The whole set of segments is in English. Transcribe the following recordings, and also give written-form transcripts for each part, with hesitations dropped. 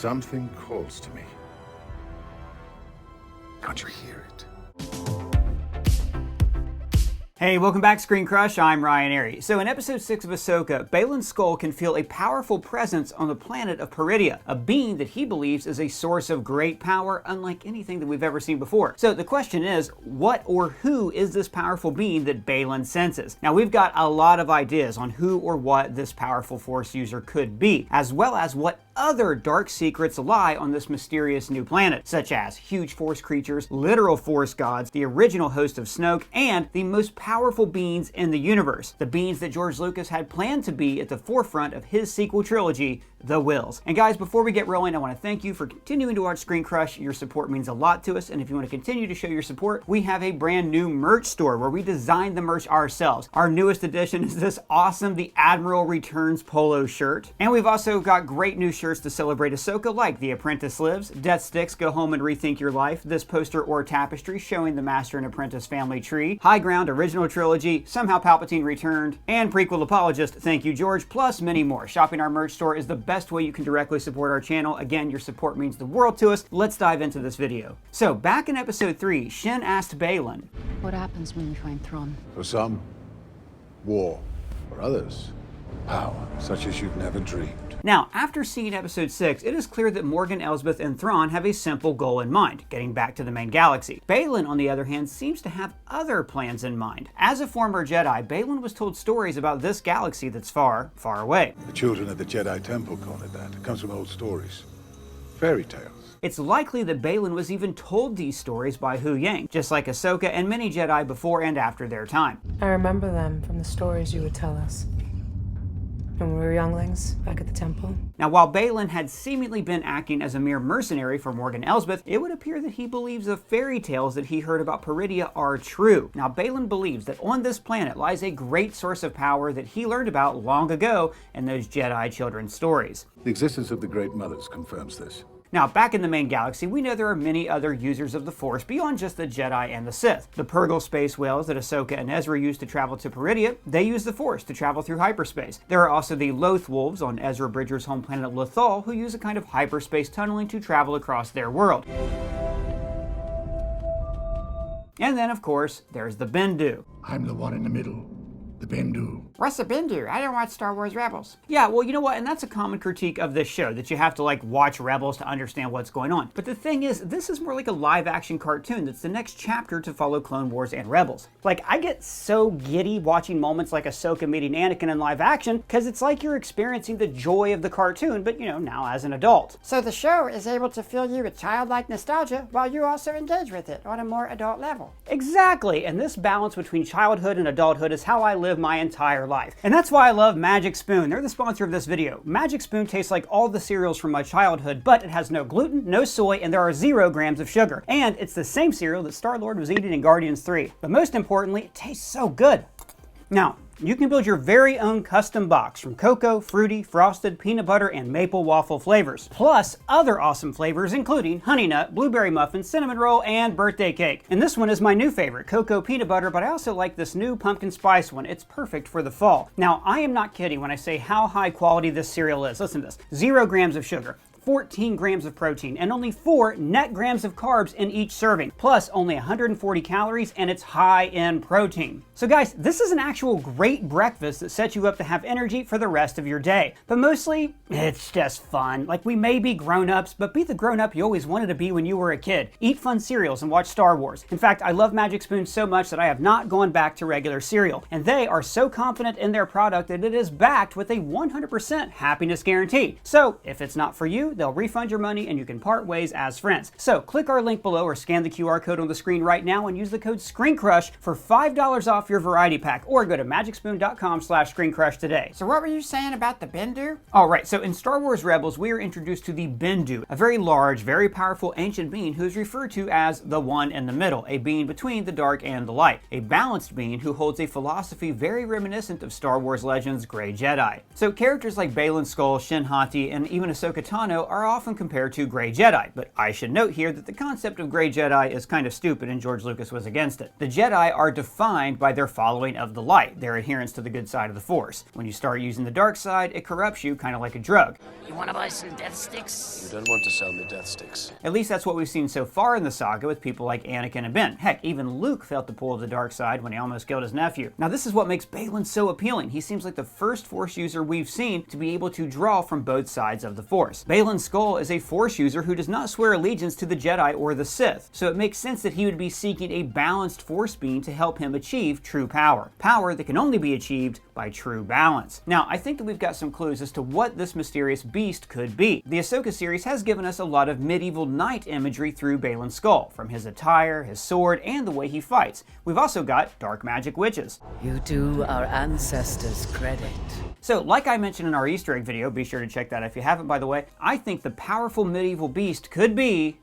Something calls to me. Can't you hear it? Hey, welcome back, ScreenCrush. I'm Ryan. So in episode 6 of Ahsoka, Baylan Skoll can feel a powerful presence on the planet of Peridia, a being that he believes is a source of great power, unlike anything that we've ever seen before. So the question is, what or who is this powerful being that Baylan senses? Now, we've got a lot of ideas on who or what this powerful Force user could be, as well as what other dark secrets lie on this mysterious new planet, such as huge Force creatures, literal Force gods, the original host of Snoke, and the most powerful beings in the universe, the beings that George Lucas had planned to be at the forefront of his sequel trilogy, the Whills. And guys, before we get rolling, I want to thank you for continuing to watch ScreenCrush. Your support means a lot to us, and if you want to continue to show your support, we have a brand new merch store where we designed the merch ourselves. Our newest addition is this awesome The Admiral Returns polo shirt, and we've also got great new shirts to celebrate Ahsoka, like The Apprentice Lives, Death Sticks, Go Home and Rethink Your Life, this poster or tapestry showing the Master and Apprentice family tree, High Ground Original Trilogy, Somehow Palpatine Returned, and Prequel Apologist, Thank You George, plus many more. Shopping our merch store is the best way you can directly support our channel. Again, your support means the world to us. Let's dive into this video. So, back in episode 3, Shin asked Baylan, what happens when we find Thrawn? For some, war. For others, power, such as you've never dreamed. Now, after seeing episode 6, it is clear that Morgan Elsbeth and Thrawn have a simple goal in mind, getting back to the main galaxy. Baylan, on the other hand, seems to have other plans in mind. As a former Jedi, Baylan was told stories about this galaxy that's far, far away. The children of the Jedi Temple call it that. It comes from old stories. Fairy tales. It's likely that Baylan was even told these stories by Hu Yang, just like Ahsoka and many Jedi before and after their time. I remember them from the stories you would tell us when we were younglings back at the temple. Now, while Baylan had seemingly been acting as a mere mercenary for Morgan Elsbeth, it would appear that he believes the fairy tales that he heard about Paridia are true. Now, Baylan believes that on this planet lies a great source of power that he learned about long ago in those Jedi children's stories. The existence of the Great Mothers confirms this. Now, back in the main galaxy, we know there are many other users of the Force beyond just the Jedi and the Sith. The Purgle space whales that Ahsoka and Ezra used to travel to Peridia, they use the Force to travel through hyperspace. There are also the Loth Wolves on Ezra Bridger's home planet Lothal, who use a kind of hyperspace tunneling to travel across their world. And then, of course, there's the Bendu. I'm the one in the middle, the Bendu. What's a Bendu? I don't watch Star Wars Rebels. Yeah, well, you know what? And that's a common critique of this show, that you have to, watch Rebels to understand what's going on. But the thing is, this is more like a live-action cartoon that's the next chapter to follow Clone Wars and Rebels. I get so giddy watching moments like Ahsoka meeting Anakin in live action, because it's like you're experiencing the joy of the cartoon, but, now as an adult. So the show is able to fill you with childlike nostalgia while you also engage with it on a more adult level. Exactly, and this balance between childhood and adulthood is how I live my entire life. And that's why I love Magic Spoon. They're the sponsor of this video. Magic Spoon tastes like all the cereals from my childhood, but it has no gluten, no soy, and there are 0 grams of sugar. And it's the same cereal that Star-Lord was eating in Guardians 3. But most importantly, it tastes so good. Now, you can build your very own custom box from cocoa, fruity, frosted, peanut butter, and maple waffle flavors. Plus other awesome flavors including honey nut, blueberry muffin, cinnamon roll, and birthday cake. And this one is my new favorite, cocoa peanut butter, but I also like this new pumpkin spice one. It's perfect for the fall. Now, I am not kidding when I say how high quality this cereal is. Listen to this. 0 grams of sugar, 14 grams of protein, and only 4 net grams of carbs in each serving, plus only 140 calories, and it's high in protein. So guys, this is an actual great breakfast that sets you up to have energy for the rest of your day. But mostly, it's just fun. We may be grown-ups, but be the grown-up you always wanted to be when you were a kid. Eat fun cereals and watch Star Wars. In fact, I love Magic Spoon so much that I have not gone back to regular cereal. And they are so confident in their product that it is backed with a 100% happiness guarantee. So, if it's not for you, they'll refund your money and you can part ways as friends. So click our link below or scan the QR code on the screen right now and use the code ScreenCrush for $5 off your variety pack, or go to magicspoon.com/ScreenCrush today. So what were you saying about the Bendu? All right, so in Star Wars Rebels, we are introduced to the Bendu, a very large, very powerful ancient being who is referred to as the one in the middle, a being between the dark and the light, a balanced being who holds a philosophy very reminiscent of Star Wars Legends' Grey Jedi. So characters like Baylan Skoll, Shin and even Ahsoka Tano show are often compared to Grey Jedi, but I should note here that the concept of Grey Jedi is kind of stupid and George Lucas was against it. The Jedi are defined by their following of the light, their adherence to the good side of the Force. When you start using the dark side, it corrupts you kind of like a drug. You wanna buy some death sticks? You don't want to sell me death sticks. At least that's what we've seen so far in the saga with people like Anakin and Ben. Heck, even Luke felt the pull of the dark side when he almost killed his nephew. Now this is what makes Baylan so appealing. He seems like the first Force user we've seen to be able to draw from both sides of the Force. Baylan Skoll is a Force user who does not swear allegiance to the Jedi or the Sith, so it makes sense that he would be seeking a balanced Force being to help him achieve true power. Power that can only be achieved by true balance. Now, I think that we've got some clues as to what this mysterious beast could be. The Ahsoka series has given us a lot of medieval knight imagery through Baylan Skoll, from his attire, his sword, and the way he fights. We've also got dark magic witches. You do our ancestors credit. So, like I mentioned in our Easter egg video, be sure to check that if you haven't, by the way, I think the powerful medieval beast could be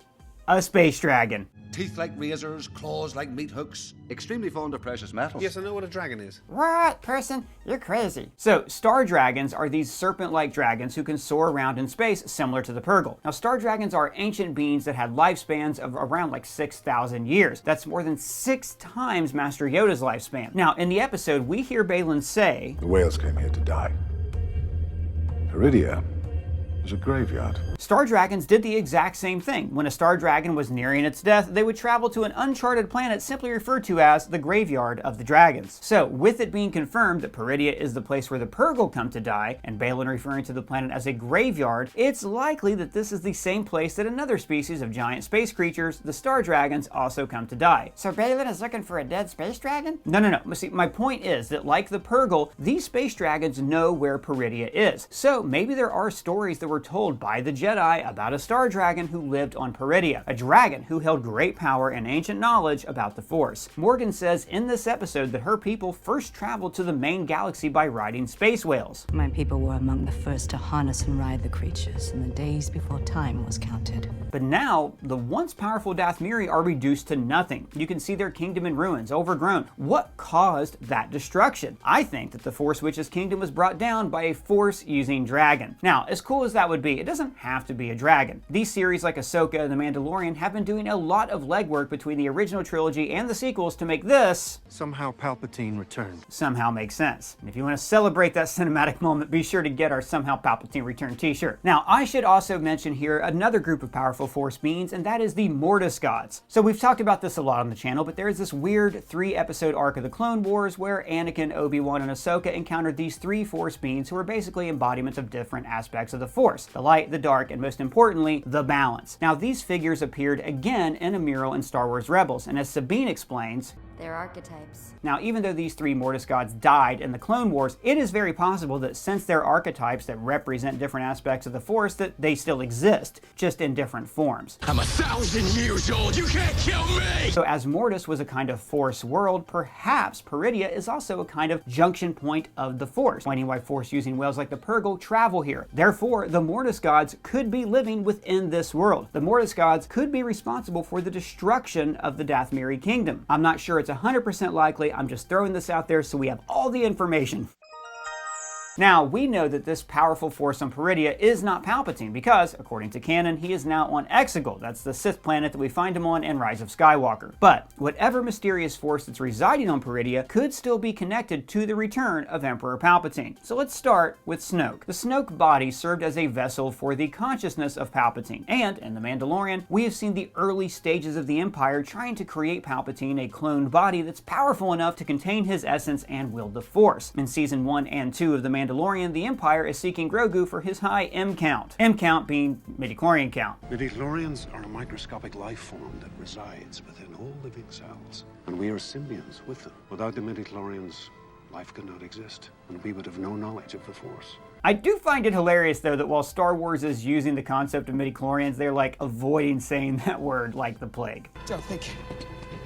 a space dragon. Teeth like razors, claws like meat hooks. Extremely fond of precious metals. Yes, I know what a dragon is. What, person? You're crazy. So, star dragons are these serpent-like dragons who can soar around in space, similar to the Purrgil. Now, star dragons are ancient beings that had lifespans of around like 6,000 years. That's more than 6 times Master Yoda's lifespan. Now, in the episode, we hear Baylan say, The Whills came here to die. Peridia was a graveyard. Star dragons did the exact same thing. When a star dragon was nearing its death, they would travel to an uncharted planet simply referred to as the graveyard of the dragons. So, with it being confirmed that Paridia is the place where the Purrgil come to die, and Baylan referring to the planet as a graveyard, it's likely that this is the same place that another species of giant space creatures, the star dragons, also come to die. So Baylan is looking for a dead space dragon? No. See, my point is that like the Purrgil, these space dragons know where Paridia is. So maybe there are stories that were told by the Jedi about a star dragon who lived on Paridia, a dragon who held great power and ancient knowledge about the Force. Morgan says in this episode that her people first traveled to the main galaxy by riding space whales. My people were among the first to harness and ride the creatures in the days before time was counted. But now, the once powerful Dathmiri are reduced to nothing. You can see their kingdom in ruins, overgrown. What caused that destruction? I think that the Force Witch's kingdom was brought down by a Force-using dragon. Now, as cool as that would be, it doesn't have to be a dragon. These series like Ahsoka and The Mandalorian have been doing a lot of legwork between the original trilogy and the sequels to make this somehow Palpatine returned. Somehow make sense. And if you want to celebrate that cinematic moment, be sure to get our Somehow Palpatine Return t-shirt. Now, I should also mention here another group of powerful Force beings, and that is the Mortis Gods. So we've talked about this a lot on the channel, but there is this weird 3-episode arc of the Clone Wars where Anakin, Obi-Wan, and Ahsoka encountered these 3 Force beings who are basically embodiments of different aspects of the Force. The light, the dark, and most importantly, the balance. Now, these figures appeared again in a mural in Star Wars Rebels, and as Sabine explains, they're archetypes. Now, even though these 3 Mortis Gods died in the Clone Wars, it is very possible that since they're archetypes that represent different aspects of the Force, that they still exist, just in different forms. I'm 1,000 years old, you can't kill me! So as Mortis was a kind of Force world, perhaps Paridia is also a kind of junction point of the Force, pointing why Force-using whales like the Purrgil travel here. Therefore, the Mortis Gods could be living within this world. The Mortis Gods could be responsible for the destruction of the Dathmiri kingdom. I'm not sure it's 100% likely, I'm just throwing this out there so we have all the information. Now, we know that this powerful Force on Peridia is not Palpatine because, according to canon, he is now on Exegol. That's the Sith planet that we find him on in Rise of Skywalker. But whatever mysterious Force that's residing on Peridia could still be connected to the return of Emperor Palpatine. So let's start with Snoke. The Snoke body served as a vessel for the consciousness of Palpatine. And in The Mandalorian, we have seen the early stages of the Empire trying to create Palpatine a cloned body that's powerful enough to contain his essence and wield the Force. In Season 1 and 2 of The Mandalorian, the Empire is seeking Grogu for his high M count. M count being midichlorian count. Midichlorians are a microscopic life form that resides within all living cells, and we are symbionts with them. Without the midichlorians, life could not exist, and we would have no knowledge of the Force. I do find it hilarious, though, that while Star Wars is using the concept of midichlorians, they're like avoiding saying that word like the plague. Don't think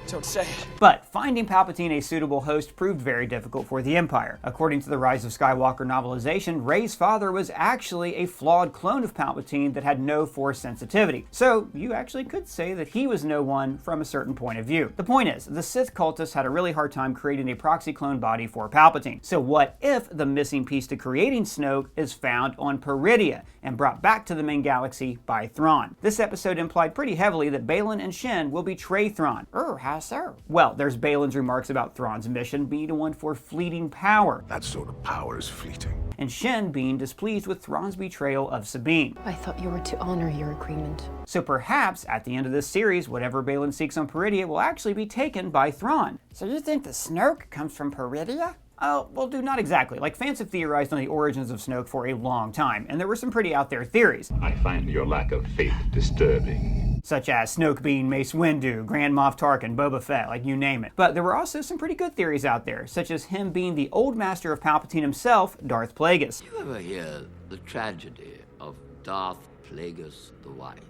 Don't say it. But finding Palpatine a suitable host proved very difficult for the Empire. According to the Rise of Skywalker novelization, Rey's father was actually a flawed clone of Palpatine that had no Force sensitivity. So you actually could say that he was no one from a certain point of view. The point is, the Sith cultists had a really hard time creating a proxy clone body for Palpatine. So what if the missing piece to creating Snoke is found on Peridia and brought back to the main galaxy by Thrawn? This episode implied pretty heavily that Baylan and Shin will betray Thrawn. How so? Well, there's Baylan's remarks about Thrawn's mission being one for fleeting power, That sort of power is fleeting. and Shin being displeased with Thrawn's betrayal of Sabine. I thought you were to honor your agreement. So perhaps, at the end of this series, whatever Baylan seeks on Paridia will actually be taken by Thrawn. So you think the Snoke comes from Peridia? Oh, well, not exactly. Like, fans have theorized on the origins of Snoke for a long time, and there were some pretty out there theories. I find your lack of faith disturbing. Such as Snoke being Mace Windu, Grand Moff Tarkin, Boba Fett, like you name it. But there were also some pretty good theories out there, such as him being the old master of Palpatine himself, Darth Plagueis. You ever hear the tragedy of Darth Plagueis the Wise?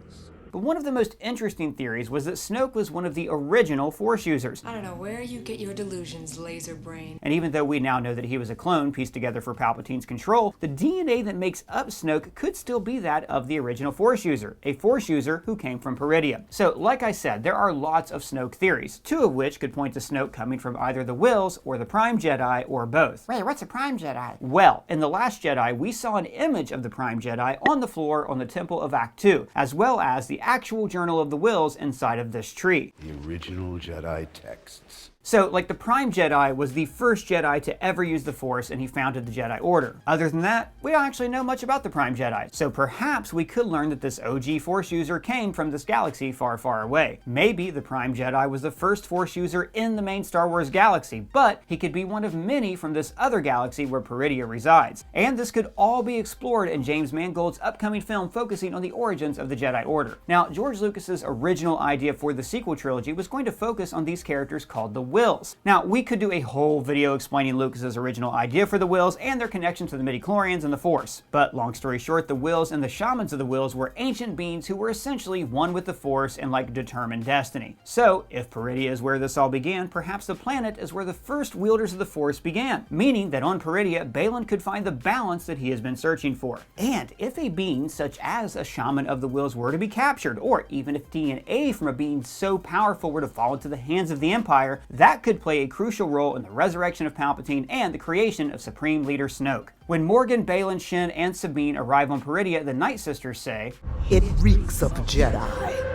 But one of the most interesting theories was that Snoke was one of the original Force users. I don't know where you get your delusions, laser brain. And even though we now know that he was a clone pieced together for Palpatine's control, the DNA that makes up Snoke could still be that of the original Force user, a Force user who came from Peridia. So, like I said, there are lots of Snoke theories, two of which could point to Snoke coming from either the Whills or the Prime Jedi or both. Wait, what's a Prime Jedi? Well, in The Last Jedi, we saw an image of the Prime Jedi on the floor on the Temple of Act 2, as well as the actual Journal of the Whills inside of this tree. The original Jedi texts. So, like, the Prime Jedi was the first Jedi to ever use the Force, and he founded the Jedi Order. Other than that, we don't actually know much about the Prime Jedi. So perhaps we could learn that this OG Force user came from this galaxy far, far away. Maybe the Prime Jedi was the first Force user in the main Star Wars galaxy, but he could be one of many from this other galaxy where Peridia resides. And this could all be explored in James Mangold's upcoming film focusing on the origins of the Jedi Order. Now, George Lucas's original idea for the sequel trilogy was going to focus on these characters called the Whills. Now, we could do a whole video explaining Lucas's original idea for the Whills and their connection to the midichlorians and the Force. But long story short, the Whills and the shamans of the Whills were ancient beings who were essentially one with the Force and like determined destiny. So, if Peridia is where this all began, perhaps the planet is where the first wielders of the Force began, meaning that on Peridia, Baylan could find the balance that he has been searching for. And if a being such as a shaman of the Whills were to be captured, or even if DNA from a being so powerful were to fall into the hands of the Empire, that could play a crucial role in the resurrection of Palpatine and the creation of Supreme Leader Snoke. When Morgan, Baylan, Shin, and Sabine arrive on Peridia, the Night Sisters say, "It reeks of Jedi."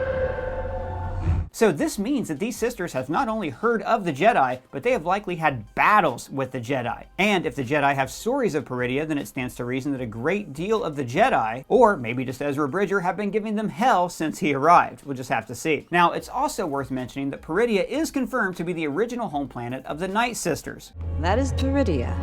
So this means that these sisters have not only heard of the Jedi, but they have likely had battles with the Jedi. And if the Jedi have stories of Peridia, then it stands to reason that a great deal of the Jedi, or maybe just Ezra Bridger, have been giving them hell since he arrived. We'll just have to see. Now, it's also worth mentioning that Peridia is confirmed to be the original home planet of the Night Sisters. That is Paridia,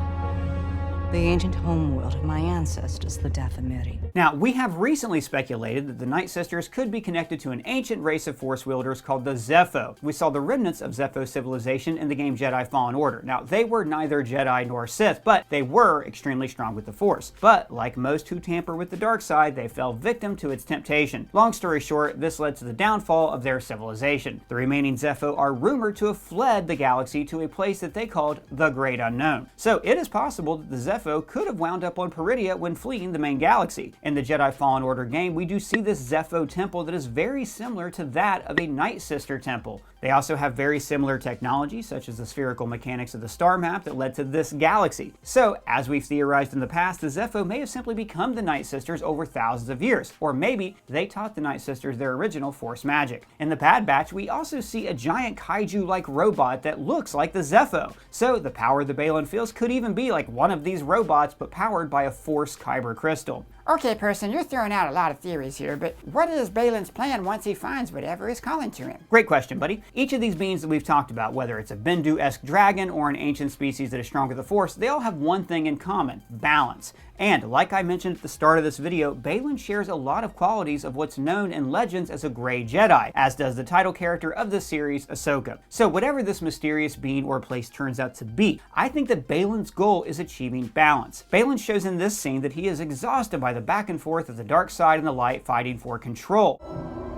the ancient homeworld of my ancestors, the Dathomiri. Now, we have recently speculated that the Night Sisters could be connected to an ancient race of Force wielders called the Zepho. We saw the remnants of Zepho civilization in the game Jedi Fallen Order. Now, they were neither Jedi nor Sith, but they were extremely strong with the Force. But, like most who tamper with the dark side, they fell victim to its temptation. Long story short, this led to the downfall of their civilization. The remaining Zepho are rumored to have fled the galaxy to a place that they called the Great Unknown. So, it is possible that the Zepho could have wound up on Peridia when fleeing the main galaxy. In the Jedi Fallen Order game, we do see this Zepho temple that is very similar to that of a Night Sister temple. They also have very similar technology, such as the spherical mechanics of the star map that led to this galaxy. So, as we've theorized in the past, the Zepho may have simply become the Night Sisters over thousands of years, or maybe they taught the Night Sisters their original Force magic. In the Bad Batch, we also see a giant kaiju-like robot that looks like the Zepho. So, the power the Baylan feels could even be like one of these robots, but powered by a Force kyber crystal. Okay, person, you're throwing out a lot of theories here, but what is Baylan's plan once he finds whatever is calling to him? Great question, buddy. Each of these beings that we've talked about, whether it's a Bendu-esque dragon or an ancient species that is strong with the Force, they all have one thing in common: balance. And like I mentioned at the start of this video, Baylan shares a lot of qualities of what's known in legends as a Grey Jedi, as does the title character of the series, Ahsoka. So whatever this mysterious being or place turns out to be, I think that Baylan's goal is achieving balance. Baylan shows in this scene that he is exhausted by the back and forth of the dark side and the light fighting for control.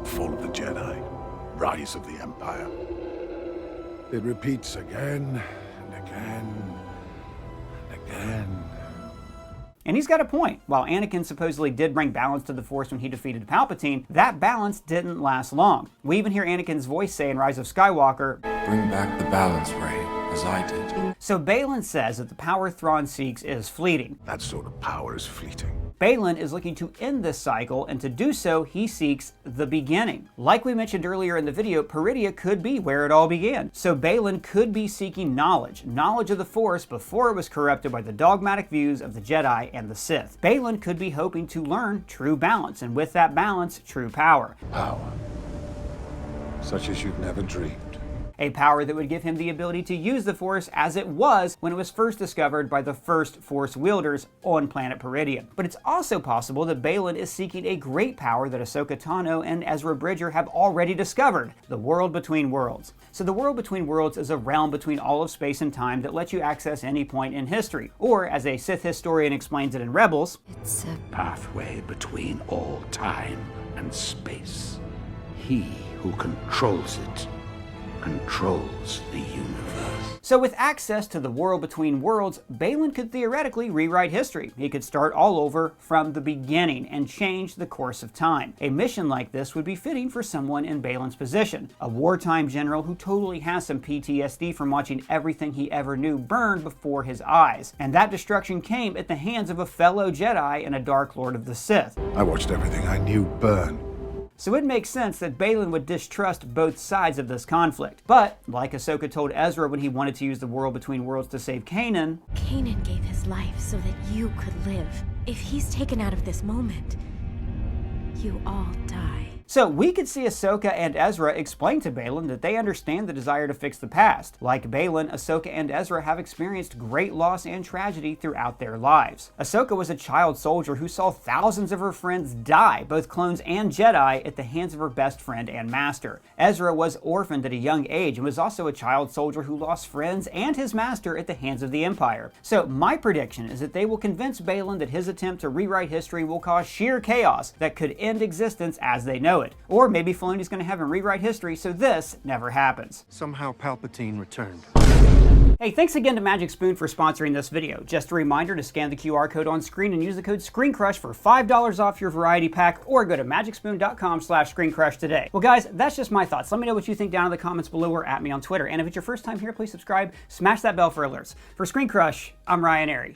Fall of the Jedi. Rise of the Empire. It repeats again and again and again. And he's got a point. While Anakin supposedly did bring balance to the Force when he defeated Palpatine, that balance didn't last long. We even hear Anakin's voice say in Rise of Skywalker, "Bring back the balance ray, as I did." So Baylan says that the power Thrawn seeks is fleeting. That sort of power is fleeting. Baylan is looking to end this cycle, and to do so, he seeks the beginning. Like we mentioned earlier in the video, Peridia could be where it all began. So Baylan could be seeking knowledge of the Force before it was corrupted by the dogmatic views of the Jedi and the Sith. Baylan could be hoping to learn true balance, and with that balance, true power. Power. Such as you've never dreamed. A power that would give him the ability to use the Force as it was when it was first discovered by the first Force wielders on planet Peridia. But it's also possible that Baylan is seeking a great power that Ahsoka Tano and Ezra Bridger have already discovered, the world between worlds. So the world between worlds is a realm between all of space and time that lets you access any point in history. Or, as a Sith historian explains it in Rebels, it's a pathway between all time and space. He who controls it controls the universe. So with access to the world between worlds, Baylan could theoretically rewrite history. He could start all over from the beginning and change the course of time. A mission like this would be fitting for someone in Baylan's position, a wartime general who totally has some PTSD from watching everything he ever knew burn before his eyes. And that destruction came at the hands of a fellow Jedi and a Dark Lord of the Sith. I watched everything I knew burn. So it makes sense that Baylan would distrust both sides of this conflict. But, like Ahsoka told Ezra when he wanted to use the world between worlds to save Kanan, Kanan gave his life so that you could live. If he's taken out of this moment, you all die. So we could see Ahsoka and Ezra explain to Baylan that they understand the desire to fix the past. Like Baylan, Ahsoka and Ezra have experienced great loss and tragedy throughout their lives. Ahsoka was a child soldier who saw thousands of her friends die, both clones and Jedi, at the hands of her best friend and master. Ezra was orphaned at a young age and was also a child soldier who lost friends and his master at the hands of the Empire. So my prediction is that they will convince Baylan that his attempt to rewrite history will cause sheer chaos that could end existence as they know it. Or maybe Filoni's going to have him rewrite history so this never happens. Somehow Palpatine returned. Hey, thanks again to Magic Spoon for sponsoring this video. Just a reminder to scan the QR code on screen and use the code ScreenCrush for $5 off your variety pack, or go to magicspoon.com/ScreenCrush today. Well guys, that's just my thoughts. Let me know what you think down in the comments below or at me on Twitter. And if it's your first time here, please subscribe, smash that bell for alerts. For ScreenCrush, I'm Ryan Airy.